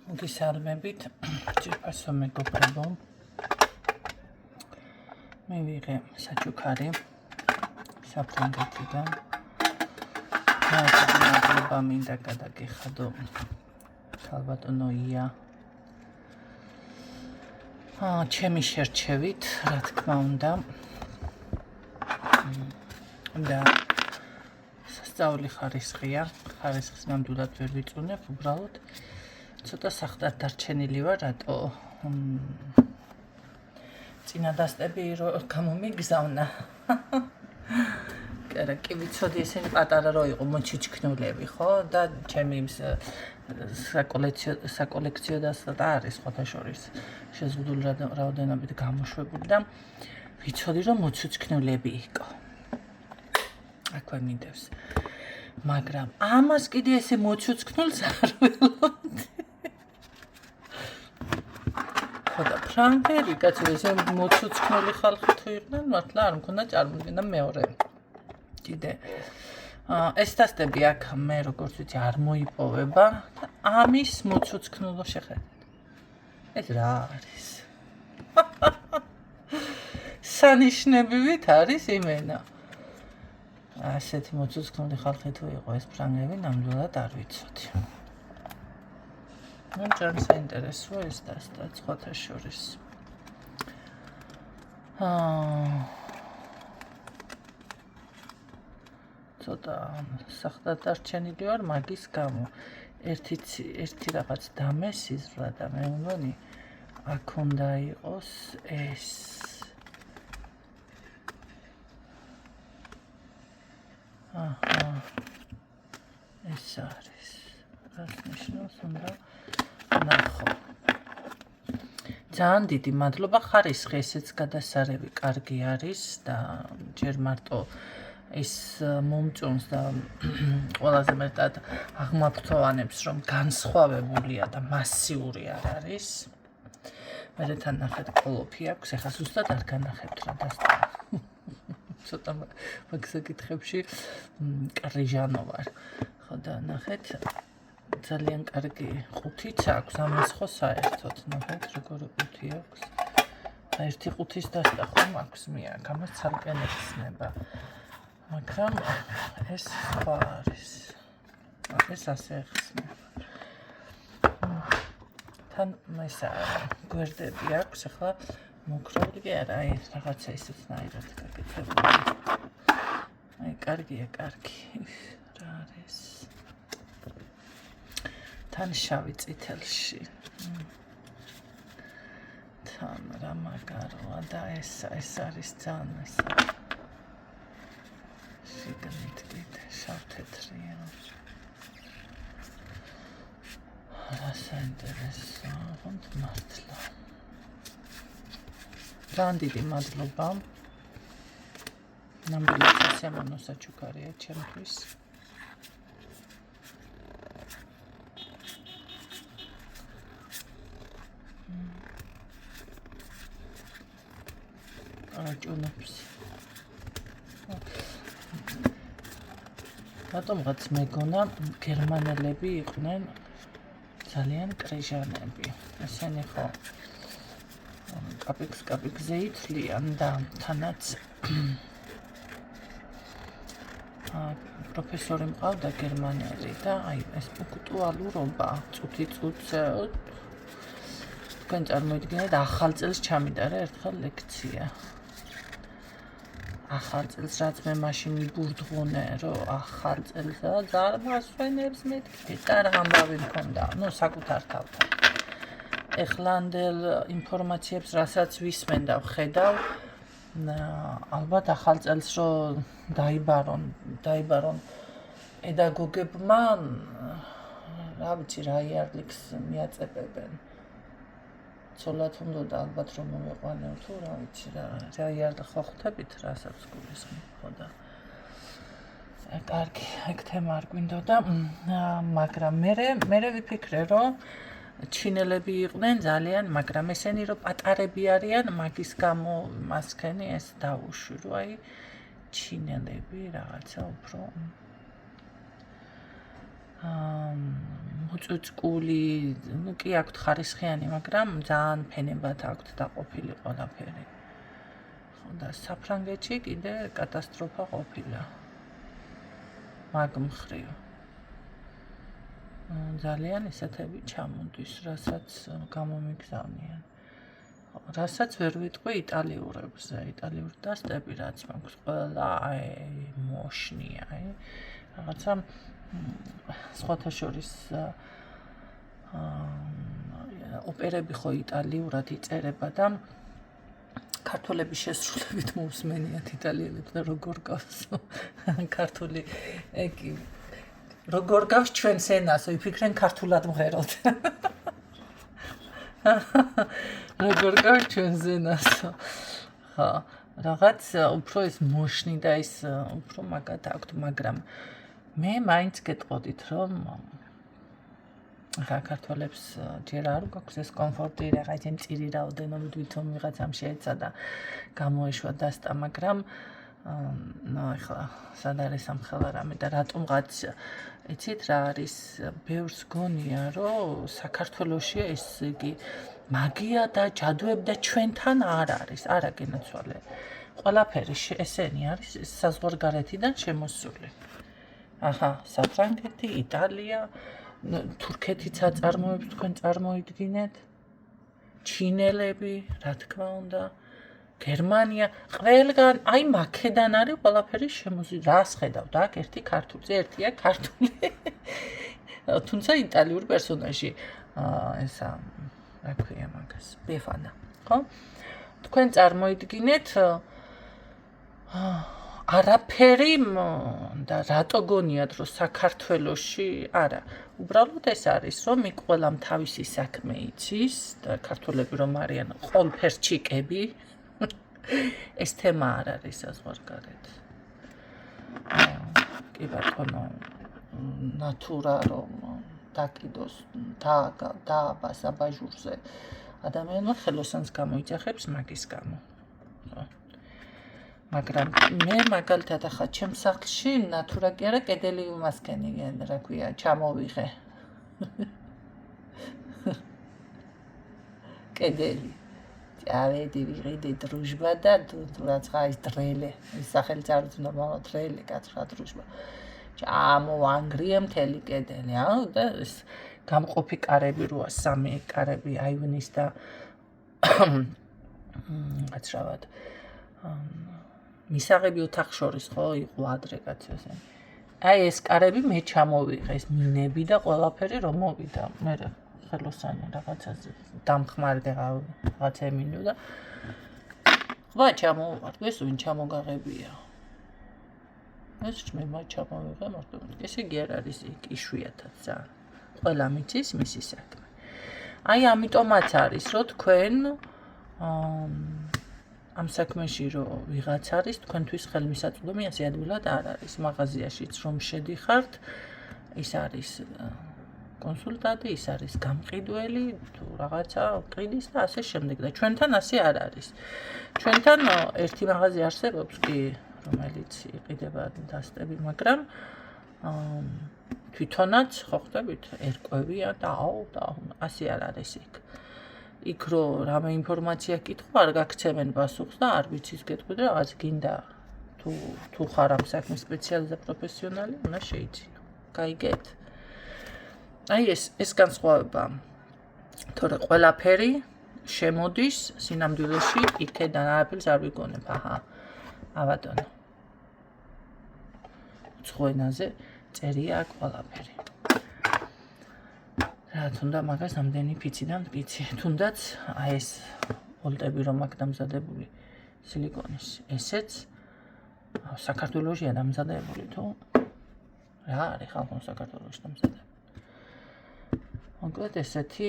მოგესალმებით, ძირფასო მეგობრებო. მე ვიღე საჩუქარი საფრანგეთიდან. მადლობა მინდა გადაგეხადო ქალბატონო ია. ჩემი შერჩევით, რა თქმა უნდა. და სასწაული ხარისხია, ხარისხს ნამდვილად ვერ ვიწუნებ, უბრალოდ ცოტა სახტად დარჩენილი ვარ, რატო წინადასტები რომ გამომიგზავნა. კერა კი ვიცოდი ესენი პატარა რო იყო მოჩიჩქნულები, ხო? და ჩემი საკოლექციო დასტატა არის სხვათა შორის შეზღუდული რაოდენობით გამოშვებული და ვიცოდი რომ მოჩიჩქნულები იყო. აქვე მინდევს. მაგრამ ამას კიდე ესე მოჩუცქნულს არ ველოდი. ხოდა ფრანგები კაცო ესე მოჩუცქნული ხალხი თუ იყვნენ, მართლა არ მქონდა წარმოდგენა მეორე. კიდე ეს დასტები აქ მე როგორც ვიცი არ მოიპოვება და ამის მოჩუცქნულო შეხედეთ. ეს რა არის? სანიშნებივით არის იმენა. ასეთი მოწუწქნული ხალხი თუ იყო ეს ფრანგები, ნამდვილად არ ვიცოდი. ნუ ძალიან საინტერესოა ეს დასტა სხვათა შორის. ცოტა სახტად დარჩენილი ვარ მაგის გამო. ერთი რაღაც დამესიზრა და მე მგონი აქ უნდა იყოს ეს ეს არის. რას ნიშნავს უნდა ნახო. ძალიან დიდი მადლობა ხარისხი ესეც გადასარევი კარგი არის და ჯერ მარტო ის მომწონს და ყველაზე მეტად აღმაფრთოვანებს რომ განსხვავებულია და მასიური არ არის. მე თან ნახეთ კოლოფი აქვს, ეხლა ზუსტად არ განახებთ რა დასტა. ცოტა მაგ საკითხებში კრიჟანო ვარ. ხო და ნახეთ ძალიან კარგი ყუთიც აქვს, ამას ხო საერთოდ ნახეთ როგორი ყუთი აქვს. ერთი ყუთის დასტა ხომ აქვს მე აქ, ამას ცალკე ნახსნება. მაგრამ ეს სხვა არის. ეს ასე ხსნება. თან მესა გვერდები აქვს, ახლა მოკროლი კი არა, აი რაღაცა ისეთნაირად გაკეთებული. აი კარგია, კარგი. რა არის? თან შავი წითელში. თან რა მაგაროა და ეს არის ძალიან ესა. შეგნით კიდე შავ-თეთრია. რა საინტერესოა, ხონთ მართლა. ძალიან დიდი მადლობა. ნამდვილად სასიამოვნო საჩუქარია ჩემთვის. აჭუნებს. რატომღაც მეგონა გერმანელები იყვნენ ძალიან კრიჟანები. ესენი ხო კაპიკზე ითვლიან და თანაც პროფესორი მყავდა გერმანელი და აი ეს პუნქტუალურობა წუთი წუთს თქვენ წარმოიდგინეთ ახალ წელს ჩამიდა რა ერთხელ ლექცია. ახალ წელს რაც მე მაშინ მიბურდღუნე რომ ახალ წელს ზარმასვენებს მეთქი და რა ამბავი მქონდა. ნუ საკუთარ თავთან. ეხლანდელ ინფორმაციებს რასაც ვისმენ და ვხედავ ალბათ ახალ წელს რომ დაიბარონ პედაგოგებმა რა ვიცი რა იარლიქს მიაწებებენ. ცოლად უნდა ალბათ რომ მომეყვანეო თუ რა ვიცი რა იარლი ხო ხვდებით რასაც გულისხმობ ხო და კარგი ეგ თემა არ გვინდოდა მაგრამ მე ვიფიქრე რომ ჩინელები იყვნენ ძალიან, მაგრამ ესენი რომ პატარები არიან, მაგის გამო მასქენი ეს დაუშვირო, აი ჩინელები რაღაცა უფრო მოწუწკული, კი აქვთ ხარისხიანი, მაგრამ ძალიან ფენებად აქვთ დაყოფილი ყველაფერი. და საფრანგეთში კიდე კატასტროფა ყოფილა. მაგ მხრივ. ძალიან ისეთები ჩამოდის, რასაც გამომიგზავნიან. რასაც ვერ ვიტყვი იტალიურებზე, იტალიური დასტები რაც მაქვს ყველა მოშნია, რაღაცა სხვათა შორის ოპერები ხო იტალიურად იწერება და ქართველების შესრულებით მოусმენიათ იტალიელებს და როგორ გავს ქართული ეკი როგორ გავს ჩვენს ენას, ვიფიქრენ ქართულად მღეროთ. როგორ გავს ჩვენს ენას. ხა, რაღაც უფრო ის მოშნი და ის უფრო მაგად აქვთ, მაგრამ მე მაინც გეტყოდით, რომ ხა ქართველებს ჯერ არ გვაქვს ეს კომფორტი, რაღაც მწირი რაოდენობით ვითომ ვიღაცამ შეეცადა გამოეშვა დასტა, მაგრამ ახლა სად არის ამხელა რამე და რატომღაც იცით რა არის, ბევრს გონია, რომ საქართველოშია ეს იგი მაგია და ჯადოები და ჩვენთან არ არის, არა გენაცვალე. ყველაფერი ესენი არის საზღვარგარეთიდან შემოსული. აჰა, საფრანგეთი, იტალია, თურქეთიც აწარმოებს თქვენ წარმოიდგინეთ, ჩინელები, რა თქმა უნდა, გერმანია, ყველგან, აი მაქედან არის ყველაფერი შემოსული. რას ხედავთ აქ ერთი ქართული, ერთია ქართული. თუმცა იტალიური პერსონაჟი, ესა, რა ქვია მაგას, ბეფანა, ხო? თქვენ წარმოიდგინეთ არაფერი და რატო გონიათ, რომ საქართველოში არა, უბრალოდ ეს არის, რომ იქ ყველამ თავისი საქმე იცის და ქართველები რომ არიან ყველფერს ჩიკები, ეს თემა არ არის საზღვარგარეთ. კი ბატონო, ნატურა რომ დაკიდოს დააბას აბაჟურზე ადამიანმა ხელოსანს გამოიძახებს მაგის გამო. მაგრამ მე მაგალითად ახლა ჩემს სახლში ნატურა კი არა, კედელი უმასკენი, რა ქვია, ჩამოვიღე. კედელი. ავედი ვიღიდი დრუჟბა და თურაცხა ის დრელე, ის სახელიც არ ვიცი ნორმალურად დრელე, კაცრა დრუჟბა. ჩამოვანგრიე მთელი კედელი, და ეს გამყოფი კარები როა, სამი კარები აივნის და კაცრავად მისაღები ოთახ შორის ხო იყო ადრე კაცებს. აი ეს კარები მე ჩამოვიღე, ეს მინები და ყველაფერი რომ მოვიდა. მე ხელოსანი რაღაცაზე დამხმარდა რაღაც ემინო და ხვა ჩამოვარ, ეს ვინ ჩამოგაღებია. ეს მე ჩამოვიღე მარტო. ესე იგი არ არის იშვიათად ძალიან. ყველა მიცის მისი საქმე. აი ამიტომაც არის, რომ თქვენ ამ საქმეში რომ ვიღაც არის, თქვენთვის ხელმისაწვდომი ასე ადვილად არ არის. მაღაზიაშიც რომ შედიხართ, ის არის კონსულტანტი, ის არის გამყიდველი, თუ რაღაცა ყიდის და ასე შემდეგ და ჩვენთან ასე არ არის. ჩვენთან ერთი მაღაზია არსებობს კი, რომელიც იყიდება დასტები, მაგრამ თვითონაც ხო ხდებით, ერკვევია და ასე არ არის იქ. იქ რო რამე ინფორმაცია კითხვა, არ გაქცევენ პასუხს და არ ვიცის გეტყვი და რაღაც გინდა თუ ხარ ამ საქმის სპეციალისტი და პროფესიონალი, უნდა შეიძინო. გაიგეთ? აი ეს განსხვავება, თორე ყველაფერი შემოდის სინამდვილეში იქედან არაფერს არ ვიგონებ, აჰა. აბატონო. უცხოენაზე წერია აქ ყველაფერი. რა თუნდა მაგას ამდენი ფიციდან ფიცი. თუნდაც აი ეს ოლტები რომ აქ დამზადებული სილიკონის, ესეც საქართველოშია დამზადებული თუ რა არის ხალხო საქართველოში დამზადებული. მოკლედ ესეთი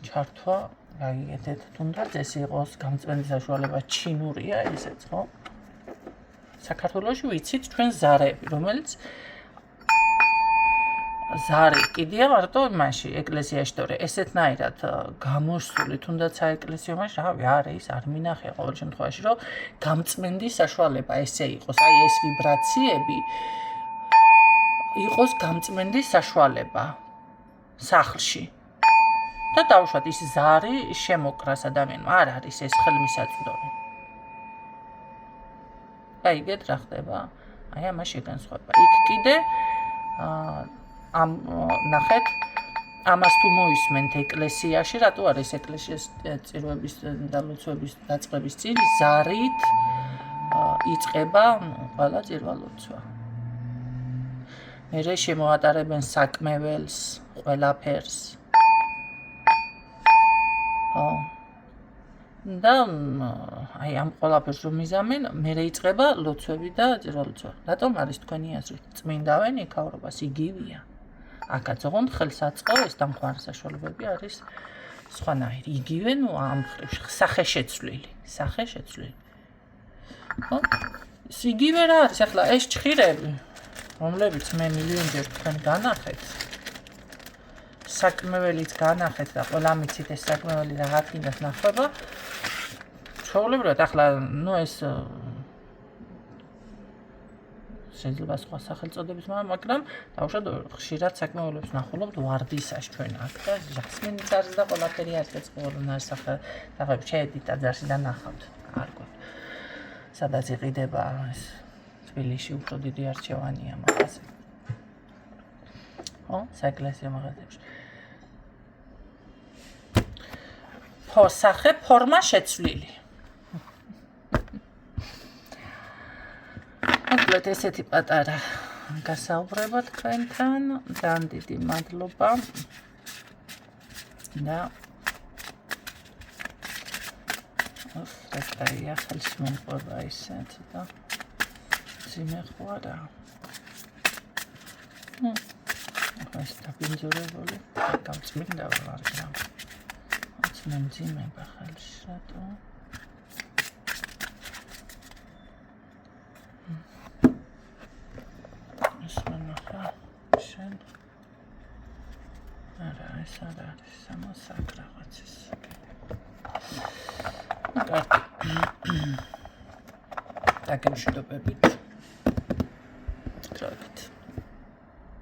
ჩართვა გაიგეთეთ, თუნდაც ეს იყოს გამწვენების საშუალება ჩინურია ესეც, ხო? საქართველოში ვიცით ჩვენ ზარები, რომელიც ზარი კიდია მარტო იმაში ეკლესიაში თორე ესეთნაირად გამოსული თუნდაც საეკლესიო მაშინ რავი არის არ მინახე ყოველ შემთხვევაში რომ გამწმენდის საშუალება ესე იყოს აი ეს ვიბრაციები იყოს გამწმენდის საშუალება სახლში. და დავუშვათ ის ზარი შემოკრას ადამიანმა არ არის ეს ხელმისაწვდომი. და იგეთ რა ხდება? აი ამაში განსხვავება. იქ კიდე ამ ნახეთ ამას თუ მოისმენთ ეკლესიაში, რატო არის ეკლესიის წირვების და ლოცვების დაწყების წინ ზარით იწყება ყველა წირვა-ლოცვა. მერე შემოატარებენ საკმეველს, ყველაფერს. და აი ამ ყველაფერს რომ მიზამენ, მერე იწყება ლოცვები და წირვა-ლოცვა. რატომ არის თქვენი აზრით? წმინდავენ იქაურობას იგივეა. აქაც ოღონდ ხელსაწყო ეს დამხმარე საშუალებები არის სხვანაირი. იგივე ნუ ამ სახეშეცვლილი. ხო? იგივე რა არის ახლა ეს ჭხირები, რომლებიც მე მილიონჯერ თქვენ განახეთ. საკმეველიც განახეთ და ყველა მიცით ეს საკმეველი რაღაც კიდას ნახება. ჩვეულებრივად ახლა ნუ ეს შეიძლება სხვა სახელწოდების მაგრამ დავუშვათ ხშირად საკმეველებს ნახულობთ ვარდისას ჩვენ აქ და ჟასმინიც არის და ყველაფერი არის ეწყობოდნენ სახელები შეედით ტაძარში და ნახავთ არ გვაქვს სადაც იყიდება ეს თბილისში უფრო დიდი არჩევანია მაგაზე ხო საეკლესიო მაღაზიებში სახე ფორმა შეცვლილი მოკლედ ესეთი პატარა გასაუბრება თქვენთან ძალიან დიდი მადლობა და ეხლა ხელს მომყვება ისეთ და სიმეხვარა ეს დაბინძურებული გამწმინდა ვარ და მემძიმება ხელში რატო ეს მანახა შენ არა ეს არ არის სამოსაკ რაღაცის კარგი დაგემშვიდობებით